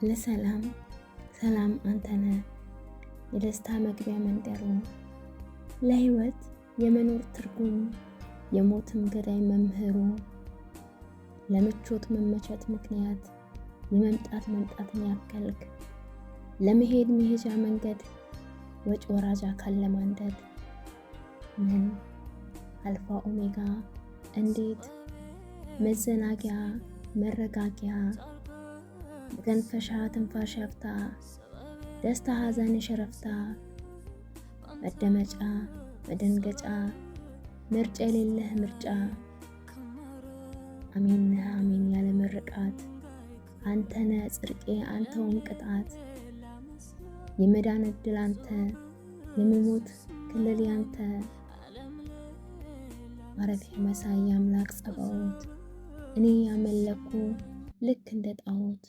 ለሰላም ሰላም አንተነ የደስታ መግቢያ መንደሩ ለህይወት የመኖር ትርጉም የሞትም ገዳይ መምህሩ ለምቾት መመቸት ምክንያት የመምጣት መምጣትን ያከልክ ለመሄድ መሄጃ መንገድ ወጭ ወራጅ አካል ለማንደድ ምን አልፋ ኦሜጋ እንዴት መዘናጊያ መረጋጊያ ገንፈሻ ትንፋሽ ያፍታ ደስታ ሐዘን ሸረፍታ መደመጫ መደንገጫ ምርጫ የሌለህ ምርጫ አሜን አሜን ያለ ምርቃት አንተነ ጽድቄ አንተውን ቅጣት የመዳን ዕድል አንተ የመሞት ክልል ያንተ ማረፊያ መሳይ አምላክ ጸባዖት እኔ ያመለኩ ልክ እንደ ጣዖት